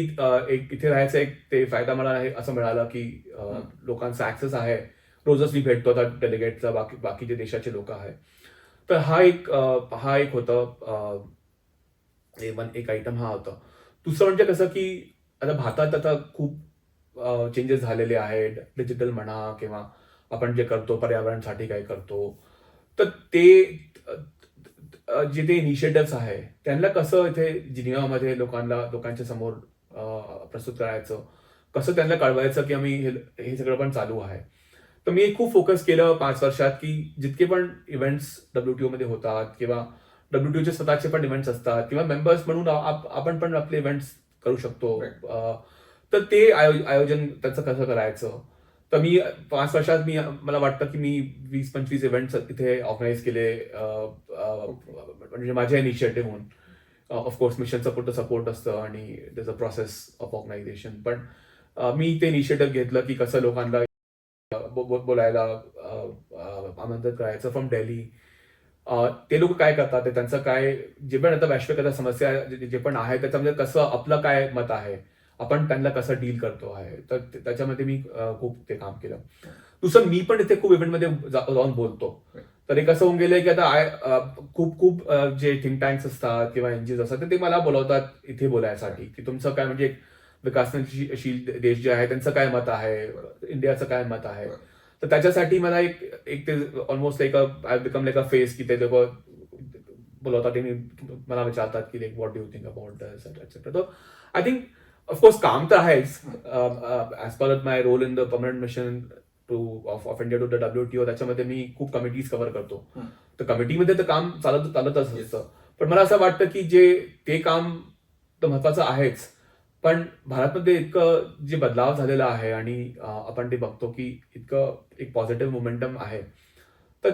एक इथे राहायचं एक ते फायदा मला असं मिळाला की लोकांचा ऍक्सेस आहे रोजच मी भेटतो आता डेलिगेटचा बाकीचे देशाचे लोक आहे. तर हा एक होतं एक आयटम हा होता. दुसरं म्हणजे कसं की आता भारतात आता खूप चेंजेस झालेले आहेत. डिजिटल म्हणा किंवा आपण जे करतो पर्यावरणासाठी काय करतो. तर ते जे ते इनिशिएटिव्ह आहे त्यांना कसं इथे जिनिव्हामध्ये लोकांच्या समोर प्रस्तुत करायचं, कसं त्यांना कळवायचं की आम्ही हे सगळं पण चालू आहे. तर मी खूप फोकस केलं 5 वर्षात की जितके पण इव्हेंट्स WTO मध्ये होतात किंवा WTOचे स्वतःचे पण इव्हेंट्स असतात किंवा मेंबर्स म्हणून आपण पण आपले इव्हेंट्स करू शकतो. तर ते आयोजन त्याचं कसं करायचं. तर मी 5 वर्षात मला वाटतं की मी 20-25 इव्हेंट्स इथे ऑर्गनाईज केले म्हणजे माझ्या इनिशिएटिव्ह होऊन. ऑफकोर्स मिशनचं पुढचं सपोर्ट असतं आणि त्याचं प्रोसेस ऑफ ऑर्गनायझेशन. पण मी ते इनिशिएटिव्ह घेतलं की कसं लोकांना बोलायला आमंत्रित करायचं फ्रॉम दिल्ली. ते लोक काय करतात ते त्यांचं काय जे पण आता वैश्विक आता समस्या जे पण आहे त्याच्यामध्ये कसं आपलं काय मत आहे, आपण त्यांना कसं डील करतो आहे. तर त्याच्यामध्ये मी खूप ते काम केलं. दुसरं मी पण इथे खूप इव्हेंटमध्ये जाऊन बोलतो. तर एक असं होऊन गेलंय की आता खूप खूप जे थिंक टँक्स असतात किंवा एनजीओ असतात ते मला बोलवतात इथे बोलायसाठी की तुमचं काय म्हणजे विकसनशील देश जे आहे त्यांचं काय मत आहे, इंडियाचं काय मत आहे. तर त्याच्यासाठी मला एक ते almost I become like a face की ते लोक बोलवतात आणि मला विचारतात की like what do you think about this etcetera. तर आय थिंक ऑफकोर्स काम तर आहेच as per my role in the permanent mission of India to the WTO. त्याच्यामध्ये मी खूप कमिटीज कव्हर करतो. तर कमिटीमध्ये तर काम चालतच असतं. पण मला असं वाटतं की ते काम तर महत्वाचं आहेच. पण भारतमध्ये इतकं जे बदलाव झालेला आहे आणि आपण ते बघतो की इतकं एक पॉझिटिव्ह मोमेंटम आहे. तर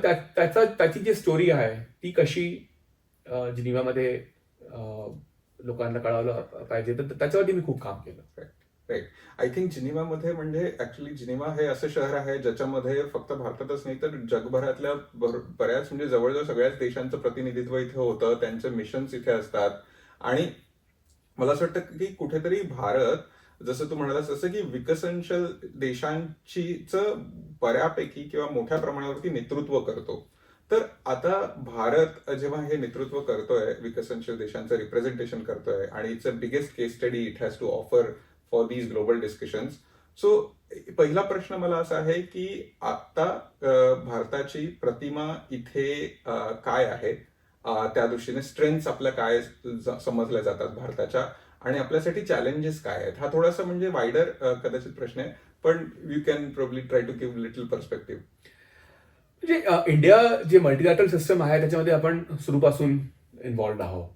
त्याची जी स्टोरी आहे ती कशी जिनिव्हामध्ये लोकांना कळवलं पाहिजे. तर त्याच्यावरती मी खूप काम केलं. राईट. आय थिंक जिनिव्हामध्ये म्हणजे ऍक्च्युली जिनिव्हा हे असं शहर आहे ज्याच्यामध्ये फक्त भारतातच नाही तर जगभरातल्या बऱ्याच म्हणजे जवळजवळ सगळ्याच देशांचं प्रतिनिधित्व इथे होतं. त्यांचे मिशन्स इथे असतात आणि मला असं वाटतं की कुठेतरी भारत जसं तू म्हणालास तसं की विकसनशील देशांचीच बऱ्यापैकी किंवा मोठ्या प्रमाणावरती नेतृत्व करतो. तर आता भारत जेव्हा हे नेतृत्व करतोय विकसनशील देशांचं रिप्रेझेंटेशन करतोय आणि it's a biggest case study it has to offer for these global discussions. So पहिला प्रश्न मला असा आहे की आता भारताची प्रतिमा इथे काय आहे, त्या दृष्टीने स्ट्रेंथ्स आपल्या काय समजल्या जातात भारताच्या आणि आपल्यासाठी चॅलेंजेस काय आहेत. हा थोडासा म्हणजे वायडर कदाचित प्रश्न आहे पण you can probably try to give little perspective. म्हणजे इंडिया जे मल्टीलॅटरल सिस्टम आहे त्याच्यामध्ये आपण सुरूपासून इन्व्हॉल्ड आहोत.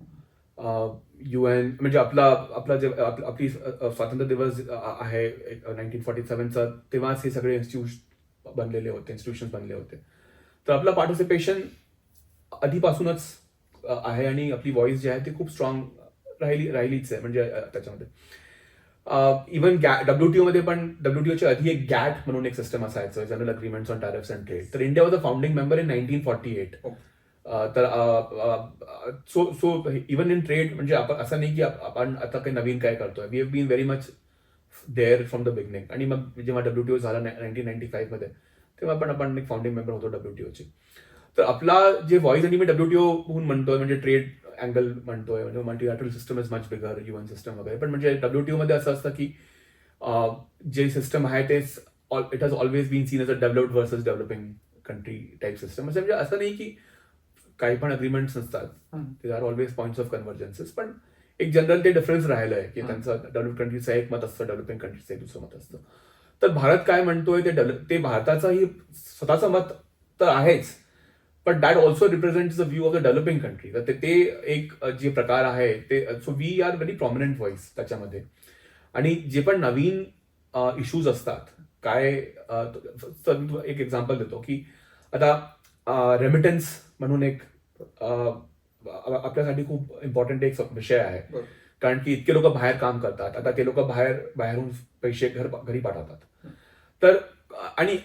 UN म्हणजे आपला जे आपली स्वातंत्र्य दिवस आहे 1947चा तेव्हाच हे सगळे इन्स्टिट्यूशन बनले होते. तर आपलं पार्टिसिपेशन आधीपासूनच आहे आणि आपली व्हॉइस जी आहे ती खूप स्ट्रॉंग राहिलीच आहे म्हणजे त्याच्यामध्ये. इव्हन WTO मध्ये पण WTOच्या आधी एक गॅट म्हणून एक सिस्टम असायचं, general agreements on tariffs and trade. तर India was a founding member in 1948. तर सो इव्हन इन ट्रेड म्हणजे आपण असं नाही की आपण आता काही नवीन काय करतोय. We have been very much there from the beginning. आणि मग जेव्हा WTO झाला 1995 मध्ये तेव्हा पण आपण एक फाउंडिंग मेंबर होतो WTOचे. तर आपला जे व्हॉइस आणि मी WTO म्हणून म्हणतोय म्हणजे ट्रेड अँगल म्हणतोय म्हणजे multilateral system is much bigger UN system वगैरे. पण म्हणजे WTO मध्ये असं असतं की जे सिस्टम आहे ते it has always been seen as a developed versus developing country type system. म्हणजे असं नाही की काही पण अग्रीमेंट्स नसतात. They are always points of convergences. पण एक जनरल ते डिफरन्स राहिलंय की त्यांचं डेव्हलप कंट्रीचं एक मत असतं, डेव्हलपिंग कंट्रीचं एक दुसरं मत असतं. तर भारत काय म्हणतोय ते भारताचंही स्वतःचं मत तर आहेच. But that also represents the view of the developing country. तर ते एक जे प्रकार आहे ते so we are very prominent voice त्याच्यामध्ये. आणि जे पण नवीन इश्यूज असतात काय एक एक्झाम्पल देतो की आता रेमिटन्स म्हणून एक आपल्यासाठी खूप इम्पॉर्टंट एक विषय आहे. कारण की इतके लोक बाहेर काम करतात. आता ते लोक बाहेरून पैसे घरी पाठवतात. तर आणि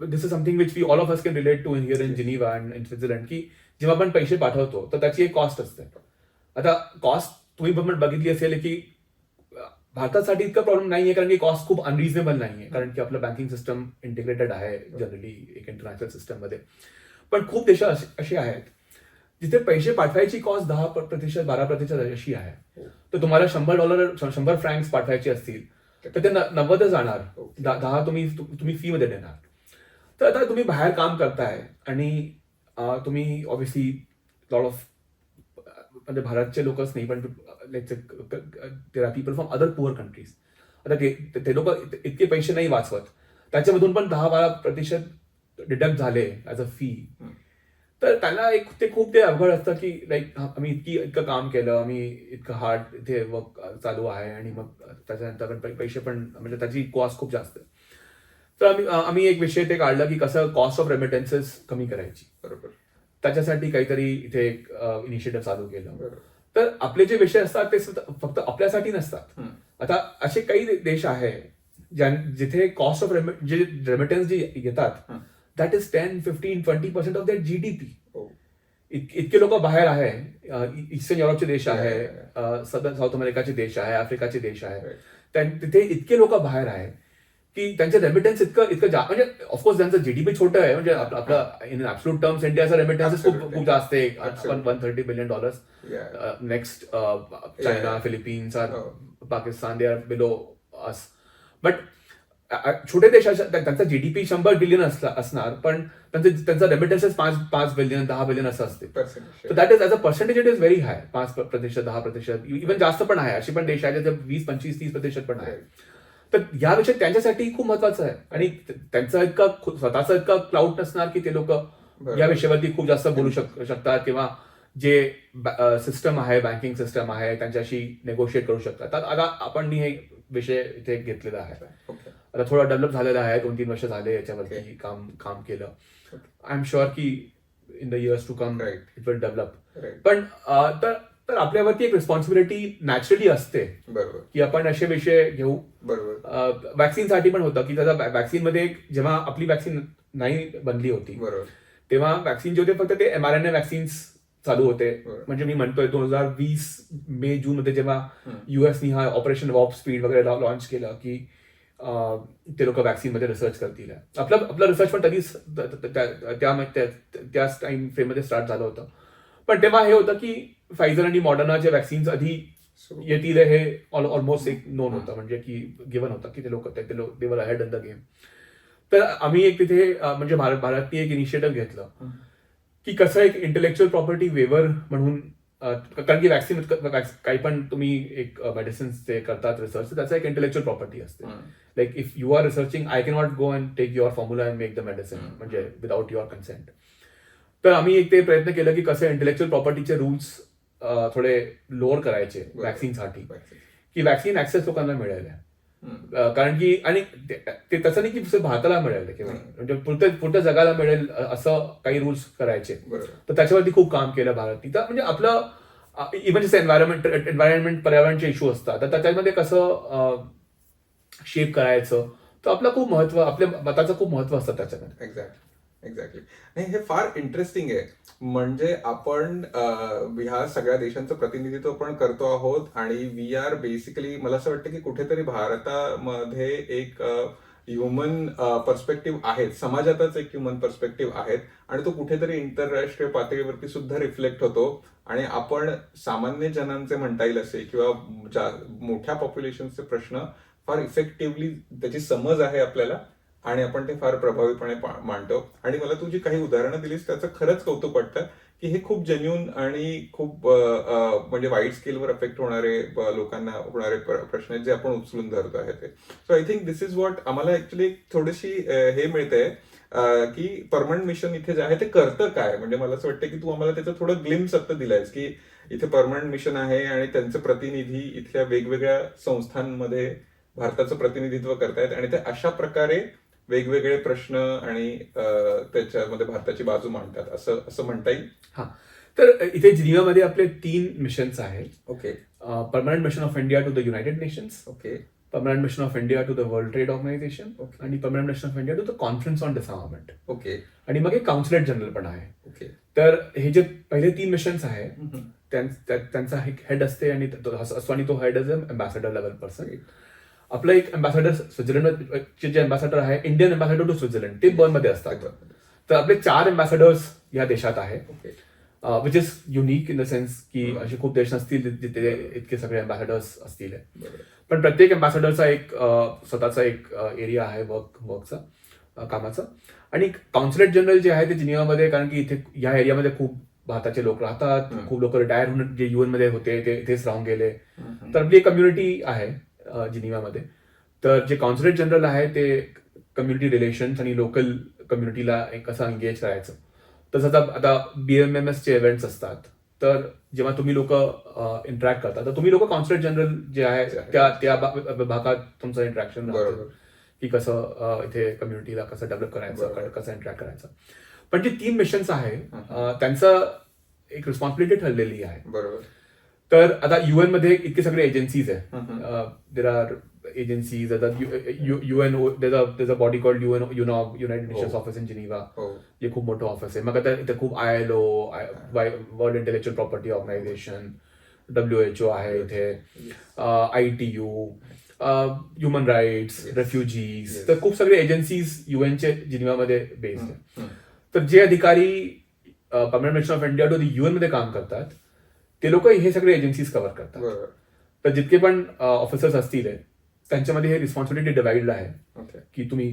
this is something which we all of us can relate to here in Geneva and in Switzerland की जेव्हा आपण पैसे पाठवतो तर त्याची एक कॉस्ट असते. आता कॉस्ट तुम्ही पण बघितली असेल की भारतासाठी इतका प्रॉब्लेम नाहीये कारण की कॉस्ट खूप अनरिझनेबल नाहीये, कारण की आपलं बँकिंग सिस्टम इंटिग्रेटेड आहे जनरली एक इंटरनॅशनल सिस्टममध्ये. पण खूप देश अशी आहेत जिथे पैसे पाठवायची कॉस्ट 10% 12% अशी आहे. तर तुम्हाला $100 100 पाठवायचे असतील तर ते 90 जाणार, 10 तुम्ही फी मध्ये देणार. तर आता तुम्ही बाहेर काम करताय आणि तुम्ही ऑब्व्हियसली लॉट ऑफ म्हणजे भारतचे लोकच नाही पण there are people from other poor countries. आता ते लोक इतके पैसे नाही वाचवत, त्याच्यामधून पण 10-12% डिडक्ट झाले ऍज अ फी. तर त्यांना ते खूप अवघड असतं की लाईक आम्ही इतकं काम केलं, आम्ही इतकं हार्ड इथे वर्क चालू आहे आणि मग त्याच्यानंतर पण पैसे पण म्हणजे त्याची कॉस्ट खूप जास्त आहे. तर आम्ही एक विषय ते काढला की कसं कॉस्ट ऑफ रेमिटन्सेस कमी करायची. बरोबर. त्याच्यासाठी काहीतरी इथे एक इनिशिएटिव्ह चालू केलं. तर आपले जे विषय असतात ते फक्त आपल्यासाठी नसतात. आता असे काही देश आहे जिथे कॉस्ट ऑफ जे रेमिटन्स जे येतात that is 10-15-20% of that GDP. इतके लोक बाहेर आहे. ईस्टर्न युरोपचे देश आहे, साऊथ अमेरिकाचे देश आहे, आफ्रिकाचे देश आहे, तिथे इतके लोक बाहेर आहे की त्यांचे रेमिटन्स इतकं म्हणजे ऑफकोर्स त्यांचं GDP छोटं आहे, म्हणजे आपलं इन ऍब्सोल्यूट टर्म्स इंडियाचा रेमिटन्स खूप जास्त आहे, $130 billion. Next China, Philippines, Pakistan, they are below us. But छोटे देशाच्या त्यांचा GDP $100 billion असणार, पण त्यांचा रेमिटन्सेस 5 बिलियन 10 बिलियन असं असते. तर that is as a percentage it is very high. 5%, 10%, even जास्त पण आहे. अशी पण देश आहेत 20-25-30% पण आहे. तर या विषय त्यांच्यासाठी खूप महत्वाचं आहे आणि त्यांचा इतका स्वतःचा इतका क्लाउड नसणार की ते लोक या विषयावरती खूप जास्त बोलू शकतात किंवा जे सिस्टम आहे, बँकिंग सिस्टम आहे, त्यांच्याशी नेगोशिएट करू शकतात. आता आपण हे विषय इथे घेतलेला आहे. आता थोडा डेव्हलप झालेला आहे, 2-3 वर्ष झाले याच्यावरती काम केलं. आय एम शुअर की in the years to come it will develop. पण तर आपल्यावरती एक रिस्पॉन्सिबिलिटी नॅचरली असते की आपण असे विषय घेऊ. वॅक्सिनसाठी पण होतं की त्याचा वॅक्सिनमध्ये जेव्हा आपली वॅक्सिन नाही बनली होती तेव्हा वॅक्सिन जे होते फक्त ते mRNA वॅक्सिन्स चालू होते. म्हणजे मी म्हणतोय 2020 मे जून मध्ये जेव्हा युएसनी हा ऑपरेशन वॉर्प स्पीड वगैरे लॉन्च केलं की ते लोक वॅक्सिन मध्ये रिसर्च करतील. आपलं रिसर्च पण त्याच टाइम फ्रेम मध्ये स्टार्ट झालं होतं. पण तेव्हा हे होतं की फायझर आणि मॉडर्नाच्या वॅक्सिन्स आधी येतील हे ऑलमोस्ट एक नोन होतं, म्हणजे की गिव्हन होतं की ते लोक दे वर अहेड इन द गेम. तर आम्ही एक तिथे म्हणजे भारतने एक इनिशिएटिव्ह घेतलं की कसं एक इंटेलेक्च्युअल प्रॉपर्टी वेवर म्हणून, कारण की वॅक्सिन काही पण तुम्ही एक मेडिसिन्स ते करतात रिसर्च, त्याचा एक इंटेलेक्च्युअल प्रॉपर्टी असते. Like if you are researching I can not go and take your formula and make the medicine म्हणजे विदाउट युअर कन्सेंट. तर आम्ही एक ते प्रयत्न केलं की कसं इंटेलेक्च्युअल प्रॉपर्टीचे रूल्स थोडे लोअर करायचे वॅक्सिनसाठी, की वॅक्सिन ऍक्सेस लोकांना मिळेल. कारण की आणि ते तसं नाही की भारताला मिळेल किंवा म्हणजे पुढच्या जगाला मिळेल असं काही रूल्स करायचे. तर त्याच्यावरती खूप काम केलं भारतने. तर म्हणजे आपलं इव्हन जसं एन्व्हायरमेंट पर्यावरणचे इश्यू असतात तर त्याच्यामध्ये कसं शेप करायचं, तर आपलं खूप महत्व, आपल्या मताचं खूप महत्व असतं त्याच्यामध्ये. एक्झॅक्टली. नाही, हे फार इंटरेस्टिंग आहे. म्हणजे आपण ह्या सगळ्या देशांचं प्रतिनिधित्व पण करतो आहोत आणि वी आर बेसिकली, मला असं वाटतं की कुठेतरी भारतामध्ये एक ह्युमन पर्स्पेक्टिव्ह आहेत, समाजातच एक ह्युमन पर्स्पेक्टिव्ह आहेत आणि तो कुठेतरी आंतरराष्ट्रीय पातळीवरती सुद्धा रिफ्लेक्ट होतो. आणि आपण सामान्य जनांचे म्हणता येईल असे किंवा मोठ्या पॉप्युलेशनचे प्रश्न फार इफेक्टिव्हली त्याची समज आहे आपल्याला आणि आपण ते फार प्रभावीपणे मांडतो. आणि मला तू जी काही उदाहरणं दिलीस त्याचं खरंच कौतुक वाटतं की हे खूप जेन्युन आणि खूप म्हणजे वाईड स्केलवर अफेक्ट होणारे लोकांना होणारे प्रश्न आहेत जे आपण उचलून धरतो आहे ते. So I think this is what आम्हाला ऍक्च्युली थोडीशी हे मिळतंय की परमनंट मिशन इथे जे आहे ते करतं काय. म्हणजे मला असं वाटतं की तू आम्हाला त्याचं थोडं ग्लिम्स आता दिलायस की इथे परमनंट मिशन आहे आणि त्यांचे प्रतिनिधी इथल्या वेगवेगळ्या संस्थांमध्ये भारताचं प्रतिनिधित्व करतायत आणि ते अशा प्रकारे वेगवेगळे प्रश्न आणि त्याच्यामध्ये भारताची बाजू मांडतात असं म्हणता येईल. हा, तर इथे जिनिव्हामध्ये आपले 3 मिशन्स आहेत. Okay. Permanent mission of India to the United Nations, okay. Permanent mission of India to the World Trade Organization आणि permanent mission of India to the Conference on Disarmament. Okay. आणि मग एक काउन्सिलेट जनरल पण आहे. Okay. तर हे जे पहिले 3 मिशन्स आहेत त्यांचा एक हेड असते आणि असतो आणि तो head is ambassador level person. आपलं एक अम्बॅसेडर स्वित्झर्लंडचे जे अम्बॅसेडर आहे, इंडियन अम्बॅसेडर टू स्वित्झर्लंड, ते बर्नमध्ये असतात. तर आपले 4 अम्बॅसेडर्स या देशात आहे, which is unique in the sense की असे खूप देश नसतील जिथे इतके सगळे अम्बॅसेडर्स असतील. पण प्रत्येक अम्बॅसेडरचा एक स्वतःचा एक एरिया आहे वर्कचा, कामाचा. आणि कॉन्सुलेट जनरल जे आहे ते जिनिव्हामध्ये, कारण की इथे या एरियामध्ये खूप भारताचे लोक राहतात, खूप लोक रिटायर होऊन जे UN मध्ये होते ते इथेच राहून गेले. तर आपली एक कम्युनिटी आहे जिनिव्हामध्ये. तर जे कॉन्सुलेट जनरल आहे ते कम्युनिटी रिलेशन्स आणि लोकल कम्युनिटीला कसं एंगेज करायचं. तसंच आता BMMS चे इव्हेंट्स असतात, तर जेव्हा तुम्ही लोक इंटरॅक्ट करता तर तुम्ही लोक कॉन्सुलेट जनरल जे आहे त्या भागात तुमचं इंटरॅक्शन राहतं की कसं इथे कम्युनिटीला कसं डेव्हलप करायचं, कसं इंटरॅक्ट करायचं. पण जे 3 मिशन्स आहे त्यांचं एक रिस्पॉन्सिबिलिटी ठरलेली आहे. बरोबर. तर आता UN मध्ये इतके सगळे एजन्सीज आहे. There are agencies, there's a body called UNOG, United Nations Office in Geneva. जे खूप मोठं ऑफिस आहे. मग आता इथे खूप ILO, world intellectual property organisation, WHO आहे इथे, ITU, ह्युमन राईट्स, रेफ्युजीज, तर खूप सगळे एजन्सीज UNचे जिनिव्हामध्ये बेस्ड आहे. तर जे अधिकारी permanent mission of India to UN मध्ये काम करतात ते लोक हे सगळे एजन्सीज कव्हर करतात. तर जितके पण ऑफिसर्स असतील त्यांच्यामध्ये हे रिस्पॉन्सिबिलिटी डिवाइड आहे की तुम्ही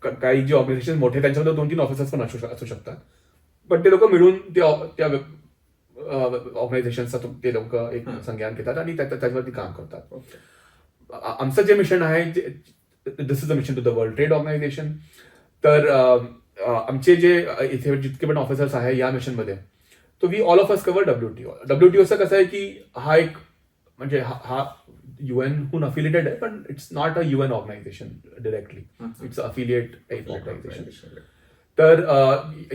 काही जे ऑर्गनायझेशन मोठे त्यांच्यामध्ये 2-3 ऑफिसर्स पण असू शकतात, पण ते लोक मिळून त्या ऑर्गनायझेशनचा ते लोक एक संज्ञान घेतात आणि त्याच्यावरती काम करतात. आमचं जे मिशन आहे, this is the mission to the World Trade Organization. तर आमचे जे इथे जितके पण ऑफिसर्स आहे या मिशनमध्ये, तो we all of us cover WTOचं कसं आहे की हा एक म्हणजे हा UN हून अफिलिएटेड आहे, पण it's not a UN organisation directly, it's affiliate type organisation. तर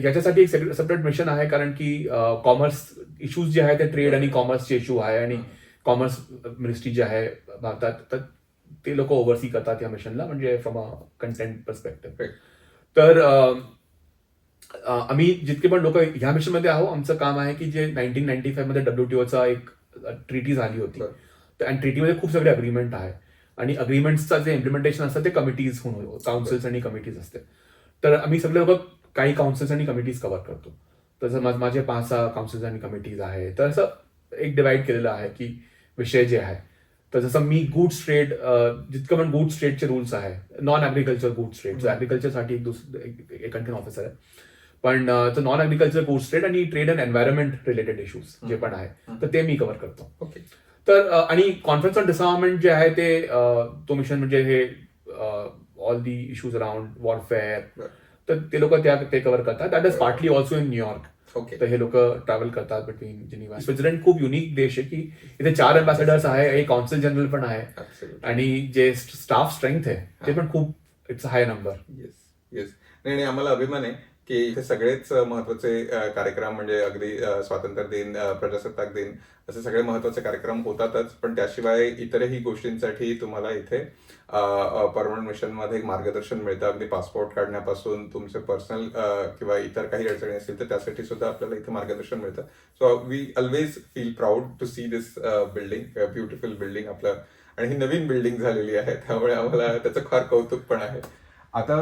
याच्यासाठी एक सेपरेट मिशन आहे, कारण की कॉमर्स इश्यूज जे आहे ते ट्रेड आणि कॉमर्सचे इश्यू आहे, आणि कॉमर्स मिनिस्ट्री जे आहे भारतात, तर ते लोक ओव्हरसी करतात या मिशनला, म्हणजे फ्रॉम अ कंटेंट पर्स्पेक्टिव्ह. तर आम्ही जितके पण लोक ह्या मिशनमध्ये आहोत, आमचं काम आहे की जे 1995 मध्ये WTOचा एक ट्रीटी झाली होती, आणि ट्रीटीमध्ये खूप सगळे अग्रीमेंट आहे, आणि अग्रीमेंट्सचा जे इम्प्लिमेंटेशन असतं ते कमिटीज होऊन, काउन्सिल्स आणि कमिटीज असते. तर आम्ही सगळे लोक काही काउन्सिल्स आणि कमिटीज कव्हर करतो. तसं माझे 5-6 काउन्सिल्स आणि कमिटीज आहे. तर असं एक डिवाइड केलेलं आहे की विषय जे आहे. तर जसं मी गुड्स ट्रेड, जितकं पण गुड्स ट्रेडचे रूल्स आहे, नॉन ॲग्रिकल्चर गुड्स ट्रेड, ॲग्रिकल्चरसाठी एक आणखी ऑफिसर आहे, पण नॉन ॲग्रिकल्चर गुड्स ट्रेड आणि trade and environment related issues जे पण आहे, तर ते मी कव्हर करतो. तर आणि कॉन्फरन्स ऑन डिसआर्ममेंट जे आहे ते तो मिशन, म्हणजे हे all the issues around warfare, तर ते लोक ते कव्हर करतात. That is partly also in New York. तर हे लोक ट्रॅव्हल करतात बिटवीन जिनिव्हा. स्वित्झर्लंड खूप युनिक देश आहे की इथे 4 अम्बॅसेडर्स आहे, एक कॉन्सल जनरल पण आहे, आणि जे स्टाफ स्ट्रेंथ आहे ते पण खूप, इट्स हाय नंबर. येस. आणि आम्हाला अभिमान आहे की इथे सगळेच महत्वाचे कार्यक्रम, म्हणजे अगदी स्वातंत्र्य दिन, प्रजासत्ताक दिन, असे सगळे महत्वाचे कार्यक्रम होतातच, पण त्याशिवाय इतरही गोष्टींसाठी तुम्हाला इथे परमनंट मिशनमध्ये मार्गदर्शन मिळतं. अगदी पासपोर्ट काढण्यापासून तुमचे पर्सनल किंवा इतर काही अडचणी असतील तर त्यासाठी सुद्धा आपल्याला इथे मार्गदर्शन मिळतं. So we always feel proud to see this building, beautiful building आपलं, आणि ही नवीन बिल्डिंग झालेली आहे, त्यामुळे आम्हाला त्याचं फार कौतुक पण आहे. आता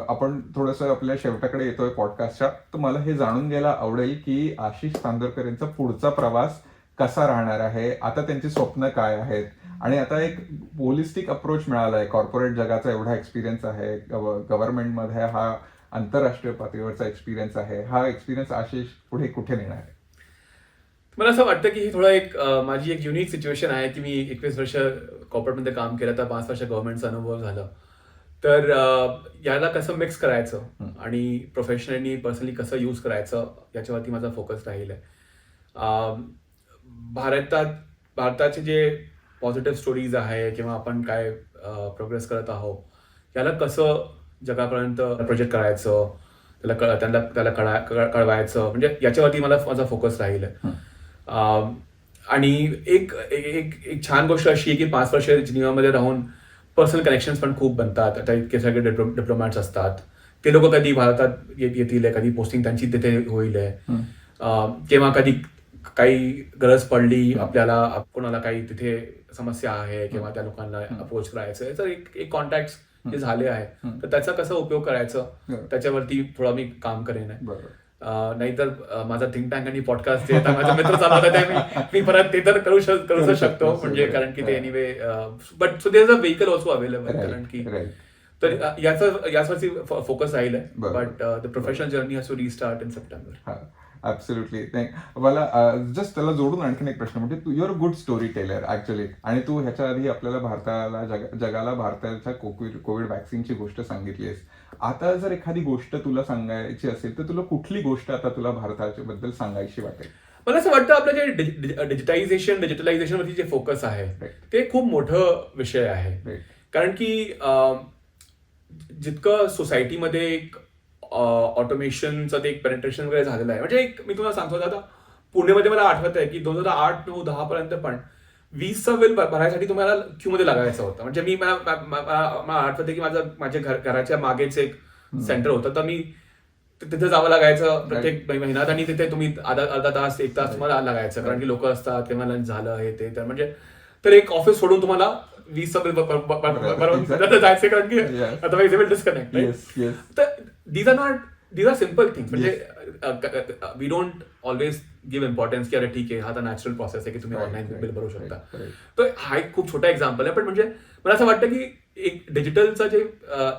आपण थोडंसं आपल्या शेवटाकडे येतोय पॉडकास्टच्या, तर मला हे जाणून घ्यायला आवडेल की आशिष चांदोरकर यांचा पुढचा प्रवास कसा राहणार आहे, आता त्यांची स्वप्न काय आहेत, आणि आता एक होलिस्टिक अप्रोच मिळाला आहे, कॉर्पोरेट जगाचा एवढा एक्सपिरियन्स आहे, गव्हर्नमेंटमध्ये हा आंतरराष्ट्रीय पातळीवरचा एक्सपिरियन्स आहे, हा एक्सपिरियन्स आशिष पुढे कुठे नेणार आहे? मला असं वाटतं की ही थोडं एक माझी एक युनिक सिच्युएशन आहे की मी 21 वर्ष कॉर्पोरेटमध्ये काम केलं, तर 5 वर्ष गव्हर्नमेंटचा अनुभव झाला. तर याला कसं मिक्स करायचं आणि प्रोफेशनली पर्सनली कसं यूज करायचं याच्यावरती माझा फोकस राहील आहे. भारताचे जे पॉझिटिव्ह स्टोरीज आहे किंवा आपण काय प्रोग्रेस करत आहोत, याला कसं जगापर्यंत प्रोजेक्ट करायचं, त्याला कळवायचं, म्हणजे याच्यावरती माझा फोकस राहील आहे. आणि एक छान गोष्ट अशी आहे की 5 वर्ष जिनिव्हामध्ये राहून पर्सनल कनेक्शन्स पण खूप बनतात. आता इतके सगळे डिप्लोमॅट्स असतात, ते लोक कधी भारतात येतील, कधी पोस्टिंग त्यांची तिथे होईल, किंवा कधी काही गरज पडली आपल्याला, कोणाला काही तिथे समस्या आहे किंवा त्या लोकांना अप्रोच करायचं आहे, तर एक कॉन्टॅक्ट जे झाले आहे तर त्याचा कसा उपयोग करायचं त्याच्यावरती थोडा मी काम करेन. नाहीतर माझा थिंक टँक आणि पॉडकास्ट जे माझा मित्र चालवतात ते मी परत ते तर करू शकतो, म्हणजे कारण की ते anyway but so there is a vehicle also available, कारण की तर यावरती फोकस राहील आहे. But the professional journey has to restart in September. Absolutely. मला जस्ट त्याला जोडून आणखीन एक प्रश्न, म्हणजे तू your good story teller actually, आणि तू ह्याच्या आधी आपल्याला जगाला भारताच्या कोविड व्हॅक्सिनची गोष्ट सांगितलीस. आता जर एखादी गोष्ट तुला सांगायची असेल तर तुला कुठली गोष्ट आता तुला भारताच्या बद्दल सांगायची वाटेल? मला असं वाटतं आपलं जे डिजिटलायझेशन वरती जे फोकस आहे ते खूप मोठं विषय आहे. कारण की जितकं सोसायटीमध्ये एक ऑटोमेशनचं ते एक पेनिट्रेशन वगैरे झालेलं आहे, म्हणजे एक मी तुम्हाला सांगतो आता पुणेमध्ये मला आठवत आहे की 2008, 9, 10 पर्यंत पण 20चा बिल भरायसाठी तुम्हाला क्यू मध्ये लागायचं होतं. म्हणजे मला आठवतं की माझ्या घराच्या मागेच एक सेंटर होतं, तर मी तिथे जावं लागायचं प्रत्येक महिन्यात, आणि तिथे तुम्ही अर्धा तास 1 तास तुम्हाला लागायचं, कारण की लोक असतात किंवा लंच झालं हे ते. तर म्हणजे तर एक ऑफिस सोडून तुम्हाला 20चा बिल जायचं, कारण की अदरवाइज विल डिस्कनेक्ट. तर these are simple things. म्हणजे we don't always give importance की अरे ठीक आहे, हा तर नॅचरल प्रोसेस आहे की तुम्ही ऑनलाईन बिल भरू शकता. तर हा एक खूप छोटा एक्झाम्पल आहे, पण म्हणजे मला असं वाटतं की एक डिजिटलचं जे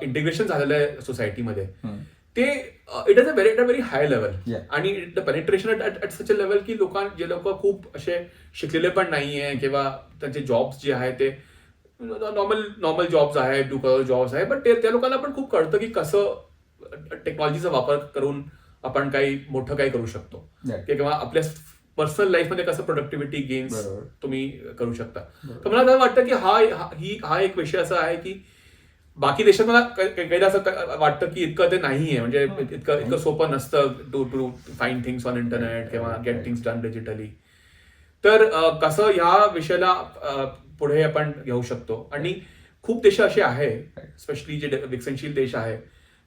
इंटिग्रेशन झालेलं आहे सोसायटीमध्ये ते it is a very high level, आणि the penetration at such a level की जे लोक खूप असे शिकलेले पण नाहीये किंवा त्यांचे जॉब्स जे आहे ते नॉर्मल जॉब्स आहेत, ब्लू कलर जॉब्स आहे, पण त्या लोकांना पण खूप कळतं की कसं टेक्नॉलॉजीचा वापर करून आपण काही मोठं काही करू शकतो किंवा आपल्या पर्सनल लाईफमध्ये कसं प्रोडक्टिव्हिटी गेन्स तुम्ही करू शकता. तर मला असं वाटतं की हा एक विषय असा आहे की बाकी देशात मला काही असं वाटतं की इतकं ते नाहीये, म्हणजे इतकं सोपं नसतं to find things on internet किंवा गेट थिंग्स डन डिजिटली. तर कसं ह्या विषयाला पुढे आपण घेऊ शकतो, आणि खूप देश असे आहे स्पेशली जे विकसनशील देश आहे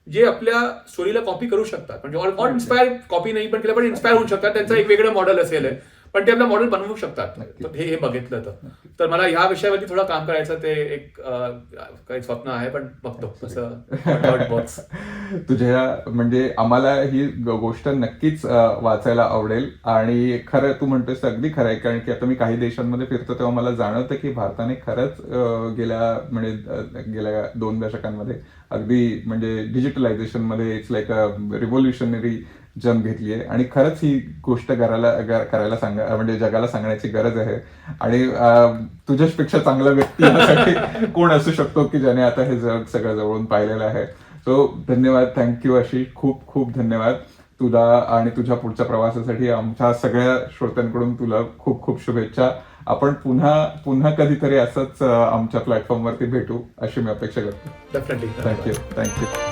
जे आपल्या स्टोरीला कॉपी करू शकतात, म्हणजे ऑर इन्स्पायर, कॉपी नाही पण केलं पण इन्स्पायर होऊ शकतात. त्यांचं एक वेगळं मॉडेल असेल पण ते आपलं मॉडेल बनवू शकतात. हे बघितलं तर मला ह्या विषयावरती थोडं काम करायचं ते एक काही स्वप्न आहे, पण बघतो कसं. तुझ्या म्हणजे आम्हाला ही गोष्ट नक्कीच वाचायला आवडेल, आणि खरं तू म्हणतोस अगदी खरं आहे, कारण की आता मी काही देशांमध्ये फिरतो तेव्हा मला जाणवतं की भारताने खरंच गेल्या 2 दशकांमध्ये अगदी म्हणजे डिजिटलायझेशन मध्ये it's like a revolutionary jump घेतली आहे, आणि खरंच ही गोष्ट करायला म्हणजे जगाला सांगण्याची गरज आहे. आणि तुझ्यापेक्षा चांगला व्यक्ती यासाठी कोण असू शकतो की ज्याने आता हे जग सगळं जवळून पाहिलेलं आहे. सो धन्यवाद, थँक्यू आशिष, खूप खूप धन्यवाद तुला, आणि तुझ्या पुढच्या प्रवासासाठी आमच्या सगळ्या श्रोत्यांकडून तुला खूप खूप शुभेच्छा. आपण पुन्हा कधीतरी असंच आमच्या प्लॅटफॉर्मवरती भेटू अशी मी अपेक्षा करतो. डेफिनेटली. थँक्यू.